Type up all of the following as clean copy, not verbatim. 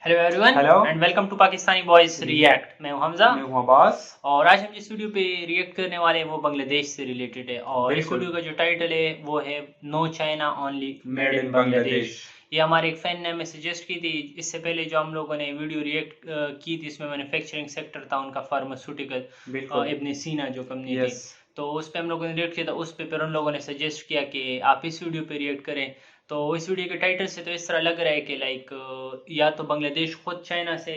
Hello everyone hello and welcome to Pakistani boys react. मैं हूं हमजा मैं हूं अब्बास। और आज हम जिस वीडियो पे रिएक्ट करने वाले हैं वो बांग्लादेश से रिलेटेड है और इस बिल्कुल वीडियो का जो टाइटल है वो है no China only made made in in Bangladesh. Bangladesh. ये हमारे एक फैन ने हमें सजेस्ट की थी। इससे पहले जो हम लोगों ने वीडियो रिएक्ट की थी इसमें मैन्युफैक्चरिंग सेक्टर था उनका, फार्मास्यूटिकल बिल्कुल इब्न सीना जो कंपनी थी, यस तो उस पर हम लोगों ने रिएक्ट किया था। उस पे फिर उन लोगों ने सजेस्ट किया कि आप इस वीडियो पे रिएक्ट करें। तो इस वीडियो के टाइटल से तो इस तरह लग रहा है कि लाइक या तो बांग्लादेश खुद चाइना से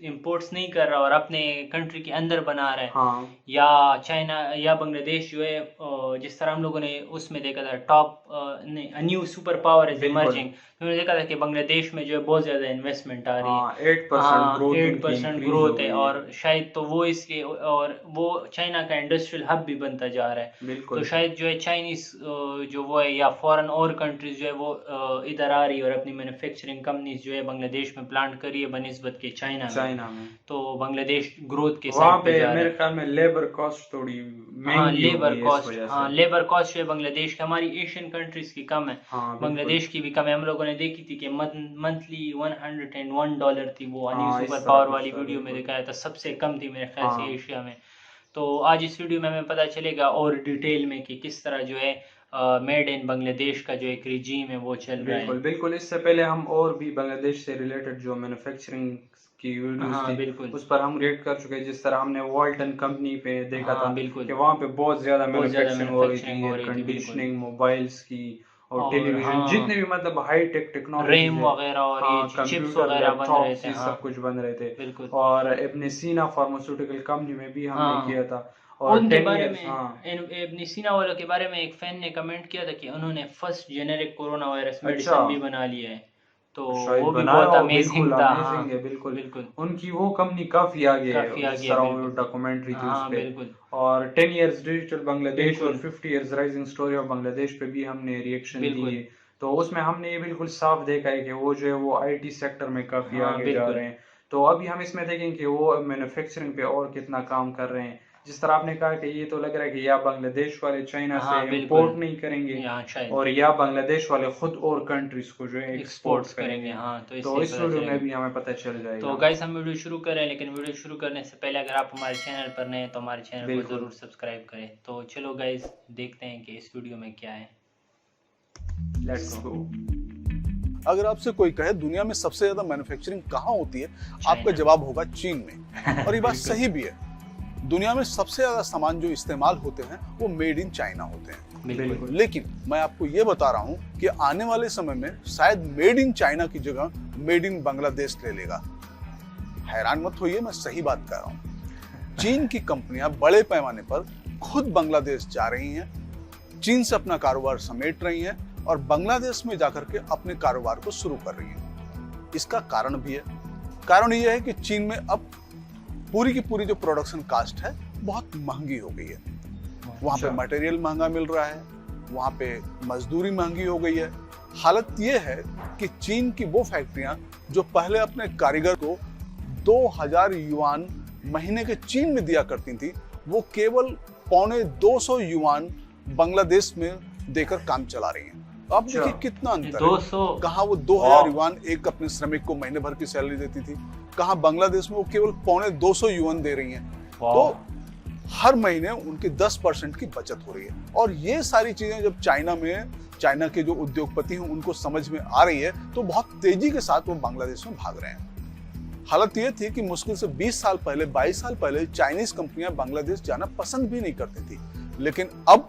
इम्पोर्ट्स नहीं कर रहा और अपने कंट्री के अंदर बना रहा है, हाँ या चाइना या बांग्लादेश जो है जिस तरह हम लोगों ने उसमें देखा था top new super power is बिल्कुल इमर्जिंग, तो हमने देखा था कि बांग्लादेश में जो है बहुत ज़्यादा इन्वेस्टमेंट आ रही है। हाँ 8% हाँ, ग्रोथ उनकी 8% इंक्रीज हो ग्रोथ है गई है। और शायद तो वो इसके और वो चाइना का इंडस्ट्रियल हब भी बनता जा रहा है। तो बिल्कुल शायद जो है चाइनीज जो वो है या फॉरेन और कंट्रीज जो है वो इधर आ रही है और अपनी मैन्युफैक्चरिंग कंपनीज जो है बांग्लादेश में प्लांट करी है बनिस्बत के चाइना में। चाइना में तो बांग्लादेश ग्रोथ के वहाँ साइड पे पे जा रहा मेरे है। ख्याल में लेबर कॉस्ट थोड़ी हाँ महंगी हो लेबर गई है इस कॉस्ट, वजह हाँ से। लेबर कॉस्ट जो है बांग्लादेश की, हमारी एशियन कंट्रीज की कम है, हाँ बिल्कुल बांग्लादेश की भी कम है। हम लोगों ने देखी थी कि मंथली $101 थी, वो न्यू हाँ सुपर इस तरह पावर कुछ वाली था वीडियो में बिल्कुल। दिखाया था, सबसे कम थी मेरे ख्याल से हाँ एशिया में। तो आज इस वीडियो में हमें पता चलेगा और डिटेल में कि किस तरह जो है मेड इन बांग्लादेश का जो एक रिजीम है वो चल रहा है। बिल्कुल बिल्कुल इससे पहले हम और भी बांग्लादेश से रिलेटेड जो मैन्युफैक्चरिंग की वीडियोस हाँ थी बिल्कुल। उस पर हम रिएक्ट कर चुके हैं। जिस तरह हमने वॉल्टन कंपनी पे देखा था हाँ बिल्कुल, कि वहाँ पे बहुत ज़्यादा बहुत ज़्यादा मैन्युफैक्चरिंग हो रही मैन्युफैक्चरिंग थी, हो एयर रही थी बिल्कुल। कंडीशनिंग, मोबाइल्स की और और टेलीविज़न, जितने हाँ भी मतलब हाई टेक टेक्नोलॉजीज रैम है। वगैरह और ये हाँ चिप्स कंप्यूटर, वगैरह बन रहे लैपटॉप्स, थे। ये हाँ सब कुछ बन रहे थे। बिल्कुल। और इब्न सीना फार्मास्यूटिकल कंपनी में भी हमने हाँ किया था। और उनके 10 बारे ईयर्स में हाँ इब्न सीना वालों के बारे में एक फैन ने कमेंट किया था कि उन्होंने फर्स्ट जेनेरिक कोरोना वायरस अच्छा मेडिसिन भी बना लिया है, तो शायद वो भी बनाया बहुत हो, बिल्कुल अमेजिंग था। हाँ अमेजिंग है बिल्कुल। बिल्कुल, उनकी वो कंपनी काफी आगे काफ़ी है, जिस आगे है तरह वो बिल्कुल। डॉक्यूमेंट्री थी उस हाँ पे। बिल्कुल और 10 इयर्स डिजिटल बांग्लादेश और बिल्कुल 50 years rising story of Bangladesh पे भी हमने रिएक्शन दी बिल्कुल। है। तो उसमें हमने ये बिल्कुल साफ देखा है कि वो जो है वो आईटी सेक्टर में काफी हाँ आगे जा बिल्कुल। रहे हैं। तो अभी हम इसमें देखेंगे कि वो मैन्युफैक्चरिंग पे और कितना काम कर रहे हैं। जिस तरह आपने कहा कि ये तो लग रहा है कि या बांग्लादेश वाले चाइना से हाँ बिल्कुल, इम्पोर्ट नहीं करेंगे यहाँ शायद और या बांग्लादेश वाले खुद और कंट्रीज को जो है एक्सपोर्ट एक्सपोर्ट्स करेंगे। करेंगे। हाँ तो इससे तो ही इस पता वीडियो में चलेगा। भी हमें पता चल तो जाएगा। गाइस हम वीडियो शुरू करें, लेकिन वीडियो शुरू करने से पहले अगर आप हमारे चैनल पर नए हैं तो हमारे चैनल को बिल्कुल ज़रूर सब्सक्राइब करें। तो चलो गाइस देखते हैं कि इस वीडियो में क्या है। Let's let's go. गो। अगर आपसे कोई कहे दुनिया में सबसे ज्यादा मैन्युफैक्चरिंग कहाँ होती है, आपका चाइना। जवाब होगा चीन में। और ये बात बिल्कुल। सही भी है। दुनिया में सबसे ज्यादा सामान जो इस्तेमाल होते हैं वो मेड इन चाइना होते हैं। बिल्कुल लेकिन मैं आपको ये बता रहा हूँ कि आने वाले समय में शायद मेड इन चाइना की जगह मेड इन बांग्लादेश ले लेगा। हैरान मत होइए, मैं सही बात कर रहा हूँ। चीन की कंपनियां बड़े पैमाने पर खुद बांग्लादेश जा रही हैं, चीन से अपना कारोबार समेट रही हैं और बांग्लादेश में जाकर के अपने कारोबार को शुरू कर रही हैं। इसका कारण भी है। कारण यह है कि चीन में अब पूरी की पूरी जो प्रोडक्शन कास्ट है बहुत महंगी हो गई है। वहाँ पे मटेरियल महंगा मिल रहा है, वहाँ पे मजदूरी महंगी हो गई है। हालत ये है कि चीन की वो फैक्ट्रियां जो पहले अपने कारीगर को 2000 युआन महीने के चीन में दिया करती थी, वो केवल 250 युआन बांग्लादेश में देकर काम चला रही हैं। अब देखिए कितना अंतर है। 200 कहाँ वो 2000 युआन एक अपने श्रमिक को महीने भर की सैलरी देती थी, कहाँ बांग्लादेश में वो केवल 250 युआन दे रही हैं। तो हर महीने उनकी 10% की बचत हो रही है। और ये सारी चीजें जब चाइना के जो उद्योगपति हैं उनको समझ में आ रही है तो बहुत तेजी के साथ वो बांग्लादेश में भाग रहे हैं। हालत ये थी कि मुश्किल से 20 साल पहले, 22 साल पहले चाइनीज कंपनियां बांग्लादेश जाना पसंद भी नहीं करती थी। लेकिन अब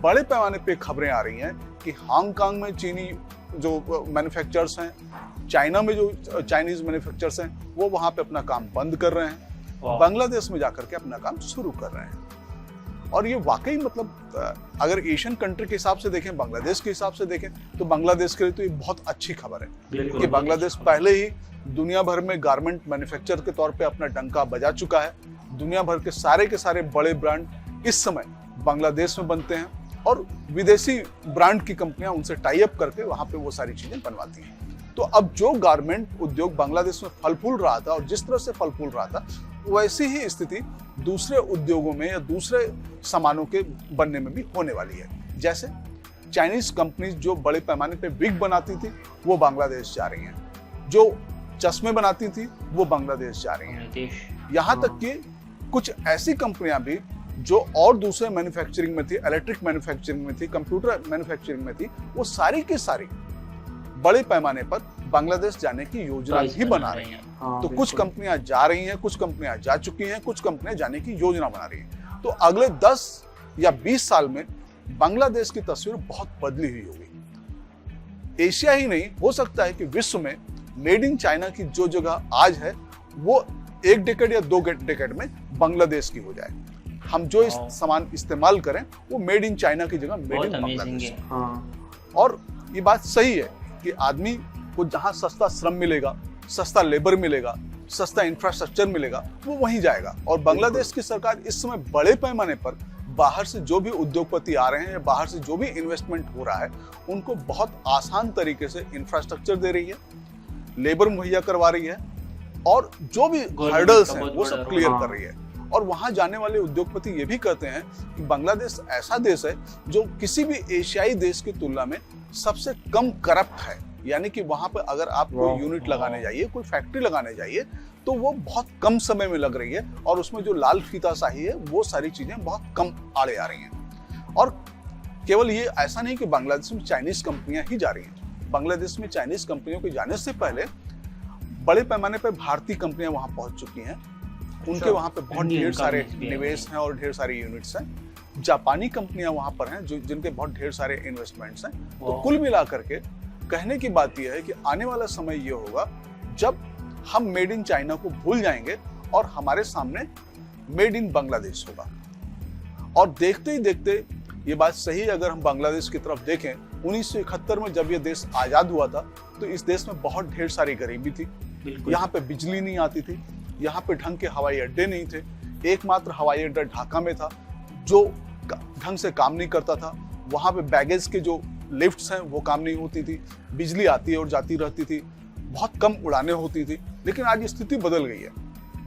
बड़े पैमाने पे खबरें आ रही हैं कि हांगकांग में चीनी जो मैन्युफैक्चरर्स हैं, चाइना में जो चाइनीज मैन्युफैक्चरर्स हैं, वो वहां पे अपना काम बंद कर रहे हैं, बांग्लादेश में जाकर के अपना काम शुरू कर रहे हैं। और ये वाकई मतलब अगर एशियन कंट्री के हिसाब से देखें, बांग्लादेश के हिसाब से देखें, तो बांग्लादेश के लिए तो ये बहुत अच्छी खबर है कि बांग्लादेश पहले ही दुनिया भर में गारमेंट मैन्युफैक्चरर के तौर पे अपना डंका बजा चुका है। दुनिया भर के सारे बड़े ब्रांड इस समय बांग्लादेश में बनते हैं और विदेशी ब्रांड की कंपनियां उनसे टाई अप करके वहां पे वो सारी चीजें बनवाती हैं। तो अब जो गारमेंट उद्योग बांग्लादेश में फल फूल रहा था और जिस तरह से फल फूल रहा था, वैसी ही स्थिति दूसरे उद्योगों में या दूसरे सामानों के बनने में भी होने वाली है। जैसे चाइनीज कंपनीज जो बड़े पैमाने पे विग बनाती थी वो बांग्लादेश जा रही हैं, जो चश्मे बनाती थी वो बांग्लादेश जा रही हैं। बांग्लादेश। यहाँ तक कि कुछ ऐसी कंपनियां भी जो और दूसरे मैन्युफैक्चरिंग में थी, इलेक्ट्रिक मैन्युफैक्चरिंग में थी, कंप्यूटर मैन्युफैक्चरिंग में थी, वो सारी की सारी बड़े पैमाने पर बांग्लादेश जाने की योजना भी बना रही हैं। तो कुछ कंपनियां जा रही हैं, कुछ कंपनियां जा चुकी हैं, कुछ कंपनियां जाने की योजना बना रही हैं। तो अगले 10 या 20 साल में बांग्लादेश की तस्वीर बहुत बदली हुई होगी। एशिया ही नहीं, हो सकता है कि विश्व में मेड इन चाइना की जो जगह आज है वो 1 डेकेड या 2 डेकेड में बांग्लादेश की हो जाए। हम जो सामान इस्तेमाल करें वो मेड इन चाइना की जगह मेड इन बांग्लादेश। और ये बात सही है कि आदमी को जहां सस्ता श्रम मिलेगा, सस्ता लेबर मिलेगा, सस्ता इंफ्रास्ट्रक्चर मिलेगा, वो वहीं जाएगा। और बांग्लादेश की सरकार इस समय बड़े पैमाने पर बाहर से जो भी उद्योगपति आ रहे हैं, बाहर से जो भी इन्वेस्टमेंट हो रहा है, उनको बहुत आसान तरीके से इंफ्रास्ट्रक्चर दे रही है, लेबर मुहैया करवा रही है, और जो भी हर्डल्स हैं वो सब क्लियर कर रही है। और वहां जाने वाले उद्योगपति ये भी कहते हैं कि बांग्लादेश ऐसा देश है जो किसी भी एशियाई देश की तुलना में सबसे कम करप्ट है। यानी कि वहां पर अगर आप कोई यूनिट लगाने जाइए, कोई फैक्ट्री लगाने जाइए, तो वो बहुत कम समय में लग रही है, और उसमें जो लाल फीताशाही है वो सारी चीजें बहुत कम आड़े आ रही हैं। और केवल ये ऐसा नहीं कि बांग्लादेश में चाइनीज कंपनियां ही जा रही हैं। बांग्लादेश में चाइनीज कंपनियों के जाने से पहले बड़े पैमाने पर भारतीय कंपनियां वहां पहुंच चुकी हैं। उनके वहां पे बहुत ढेर सारे निवेश हैं और ढेर सारे यूनिट्स हैं। जापानी कंपनियां वहां पर हैं जो जिनके बहुत ढेर सारे इन्वेस्टमेंट्स हैं। तो कुल मिलाकर के कहने की बात यह है कि आने वाला समय ये होगा जब हम मेड इन चाइना को भूल जाएंगे और हमारे सामने मेड इन बांग्लादेश होगा। और देखते ही देखते ये बात सही है, अगर हम बांग्लादेश की तरफ देखें, 1971 में जब ये देश आजाद हुआ था तो इस देश में बहुत ढेर सारी गरीबी थी। यहाँ पे बिजली नहीं आती थी, यहाँ पे ढंग के हवाई अड्डे नहीं थे। एकमात्र हवाई अड्डा ढाका में था जो ढंग से काम नहीं करता था। वहाँ पे बैगेज के जो लिफ्ट्स हैं वो काम नहीं होती थी, बिजली आती और जाती रहती थी, बहुत कम उड़ानें होती थी। लेकिन आज स्थिति बदल गई है।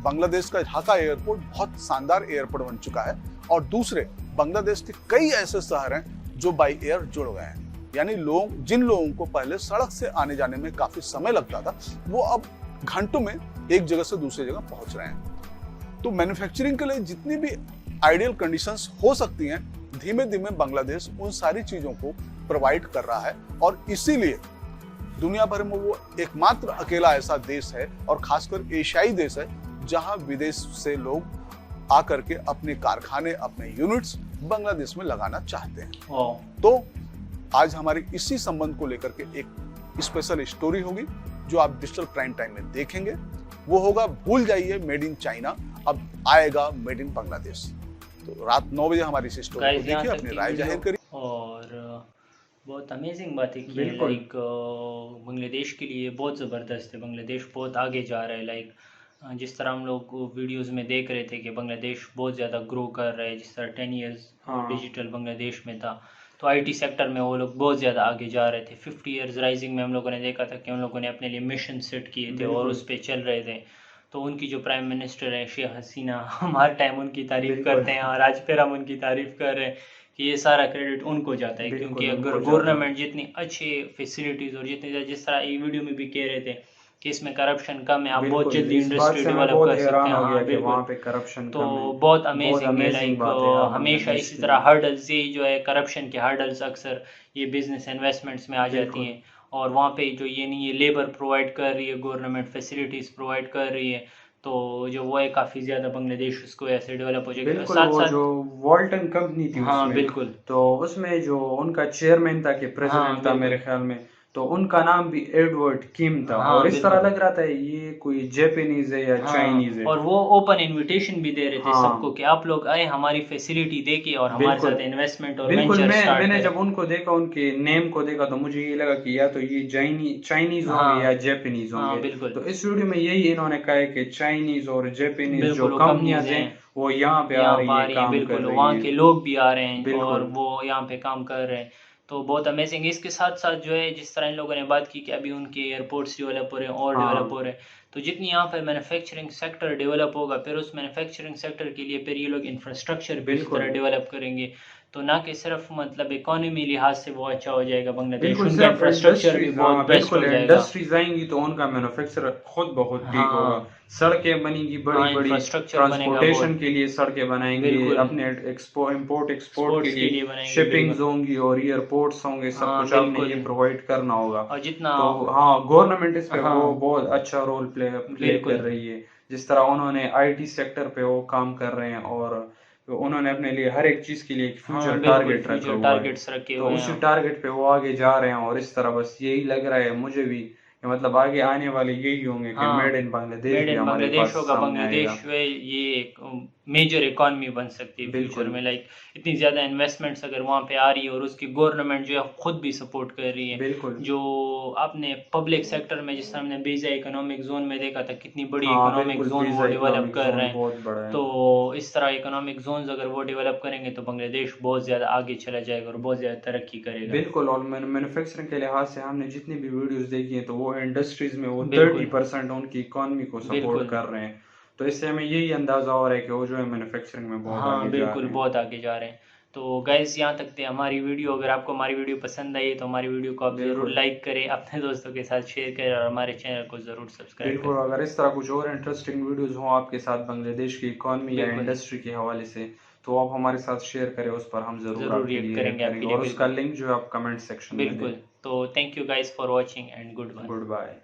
बांग्लादेश का ढाका एयरपोर्ट बहुत शानदार एयरपोर्ट बन चुका है, और दूसरे बांग्लादेश के कई ऐसे शहर हैं जो बाई एयर जुड़ गए हैं। यानी जिन लोगों को पहले सड़क से आने जाने में काफी समय लगता था, वो अब घंटों में एक जगह से दूसरी जगह पहुंच रहे हैं। तो मैन्युफैक्चरिंग के लिए जितनी भी आइडियल कंडीशंस हो सकती हैं, धीमे धीमे बांग्लादेश उन सारी चीजों को प्रोवाइड कर रहा है। और इसीलिए दुनिया भर में वो एकमात्र अकेला ऐसा देश है, और खासकर एशियाई देश है, जहां विदेश से लोग आकर के अपने कारखाने, अपने यूनिट्स बांग्लादेश में लगाना चाहते हैं। तो आज हमारी इसी संबंध को लेकर के एक स्पेशल स्टोरी होगी जो आप डिजिटल प्राइम टाइम में देखेंगे। वो होगा भूल जाइए मेड इन चाइना, अब आएगा मेड इन बांग्लादेश। तो रात 9 बजे हमारी इस स्टोरी को देखिए, अपनी राय जाहिर करिए। और बहुत अमेजिंग बातें की है। लाइक बांग्लादेश के लिए बहुत ज़बरदस्त है। बांग्लादेश बहुत आगे जा रहा है। लाइक जिस तरह हम लोग वीडियोस में देख रहे थे कि बांग्लादेश बहुत ज़्यादा ग्रो कर रहा है, जिस तरह 10 ईयर्स डिजिटल बांग्लादेश में था, तो आईटी सेक्टर में वो लोग बहुत ज़्यादा आगे जा रहे थे। 50 ईयर्स राइजिंग में हम लोगों ने देखा था कि उन लोगों ने अपने लिए मिशन सेट किए थे और उस पर चल रहे थे। तो उनकी जो प्राइम मिनिस्टर है शेख हसीना, हम हर टाइम उनकी तारीफ करते हैं और आज फिर हम उनकी तारीफ कर रहे हैं कि ये सारा क्रेडिट उनको जाता है। क्योंकि अगर गवर्नमेंट जितनी अच्छी फैसिलिटीज़ और जितनी, जिस तरह ये वीडियो में भी कह रहे थे कि इसमें करप्शन कम है, आप बहुत जल्दी इंडस्ट्री डेवलप कर सकते हैं। हाँ बिल्कुल, तो बहुत अमेजिंग है। लाइक हमेशा इसी तरह हर्डल्स, ये जो है करप्शन के हर्डल्स अक्सर ये बिजनेस इन्वेस्टमेंट्स में आ जाती हैं, और वहाँ पे जो ये नहीं, ये लेबर प्रोवाइड कर रही है, गवर्नमेंट फैसिलिटीज प्रोवाइड कर रही है, तो जो वो है काफ़ी ज़्यादा बांग्लादेश उसको ऐसे डेवलप हो जाएगा। साथ साथ जो वॉल्टन कंपनी थी, हाँ बिल्कुल, तो उसमें जो उनका चेयरमैन था कि प्रेसिडेंट था मेरे ख्याल में, तो उनका नाम भी एडवर्ड किम था। और इस तरह लग रहा था ये कोई जापानीज है या चाइनीज है। और वो ओपन इनविटेशन भी दे रहे थे सबको कि आप लोग आए, हमारी फैसिलिटी देखिए और हमारे साथ इन्वेस्टमेंट और वेंचर स्टार्ट करें। मैंने जब उनको देखा, उनके नेम को देखा, तो मुझे ये लगा कि या तो ये चाइनीज होंगे या जापानीज होंगे। बिल्कुल, तो इस वीडियो में यही इन्होंने कहा है कि चाइनीज और जापानीज जो कंपनियां हैं वो यहाँ पे आ रही है, काम कर रही है, वहाँ के लोग भी आ रहे हैं और वो यहाँ पे काम कर रहे हैं। तो बहुत अमेजिंग है। इसके साथ साथ जो है, जिस तरह इन लोगों ने बात की कि अभी उनके एयरपोर्ट्स डेवलप हो रहे हैं और डेवलप हो रहे हैं, तो जितनी यहाँ पर मैन्युफैक्चरिंग सेक्टर डेवलप होगा, फिर उस मैन्युफैक्चरिंग सेक्टर के लिए फिर ये लोग इंफ्रास्ट्रक्चर भी इस तरह डेवलप करेंगे। तो ना कि सिर्फ मतलब इकोनॉमी लिहाज से वो अच्छा हो जाएगा बांग्लादेश, बिल्कुल उनका सिर्फ इंफ्रास्ट्रक्चर भी इंडस्ट्रीज, बहुत बेस्ट हो बिल्कुल जाएगा। इंडस्ट्रीज आएंगी तो उनका मैन्युफैक्चर खुद बहुत ठीक होगा, हाँ सड़कें बनेंगी बड़ी हाँ, बड़ी, इंफ्रास्ट्रक्चर बनेगा ट्रांसपोर्टेशन बहुत, के लिए सड़कें बनाएंगे, बिल्कुल अपने इंपोर्ट एक्सपोर्ट के स्पोर्ट्स के लिए लिए बनाएंगे, शिपिंग्स बिल्कुल होंगी और एयरपोर्ट्स होंगे, सब हाँ कुछ आपने बिल्कुल। ये प्रोवाइड करना होगा। और जितना तो हाँ, गवर्नमेंट इस पे वो हाँ बहुत अच्छा रोल प्ले कर बिल्कुल रही है, जिस तरह उन्होंने आईटी सेक्टर पे वो काम कर रहे हैं और उन्होंने अपने लिए हर एक चीज के लिए एक हाँ फ्यूचर बिल्कुल, टारगेट रखा फ्यूचर हुआ है। टारगेट्स रखे तो हुए उसी हैं। टारगेट पे वो आगे जा रहे हैं और इस तरह बस यही लग रहा है मुझे भी कि मतलब आगे आने वाले यही होंगे कि हाँ मेड इन बांग्लादेश मेड भी इन हमारे बांग्लादेश पास होगा, सामने आएगा। बांग्लादेश में ये एक मेजर इकॉनमी बन सकती है फ्यूचर बिल्कुल में, लाइक इतनी ज़्यादा इन्वेस्टमेंट्स अगर वहाँ पे आ रही है और उसकी गवर्नमेंट जो है खुद भी सपोर्ट कर रही है। बिल्कुल। जो आपने पब्लिक सेक्टर में जिस तरह हमने बीजा इकोनॉमिक जोन में देखा था, कितनी बड़ी हाँ इकोनॉमिक बिल्कुल, जोन वो वीजा डेवलप इकोनॉमिक कर रहे जोन हैं। बहुत बड़ा है। तो इस तरह इकोनॉमिक जोन्स अगर वो डेवलप करेंगे तो बांग्लादेश बहुत ज़्यादा आगे चला जाएगा और बहुत ज़्यादा तरक्की करेगा। बिल्कुल, और मैन्युफैक्चरिंग के लिहाज से हमने जितनी भी वीडियोस देखी हैं तो वो इंडस्ट्रीज में वो बिल्कुल 30% उनकी इकोनॉमी को सपोर्ट बिल्कुल कर रहे हैं। तो इससे हमें यही अंदाजा हो रहा है कि वो जो है मैन्युफैक्चरिंग में बहुत हाँ आगे जा बिल्कुल, रहे हैं। बहुत आगे जा रहे हैं। तो गाइस यहाँ तक थे हमारी वीडियो। अगर आपको हमारी वीडियो पसंद आई है तो हमारी वीडियो को आप ज़रूर बिल्कुल लाइक करें, अपने दोस्तों के साथ शेयर करें और हमारे चैनल को ज़रूर सब्सक्राइब बिल्कुल, करें। अगर इस तरह कुछ और इंटरेस्टिंग वीडियोस हों आपके साथ बांग्लादेश की इकोनॉमी या बिल्कुल इंडस्ट्री के हवाले से, तो आप हमारे साथ शेयर करें, उस पर हम ज़रूर ज़रूर आपके रिएक्ट लिए रिएक्ट करेंगे करेंगे आपके लिए, और उसका बिल्कुल लिंक जो है आप कमेंट सेक्शन में दें। बिल्कुल। तो thank you guys for watching and goodbye. Good bye.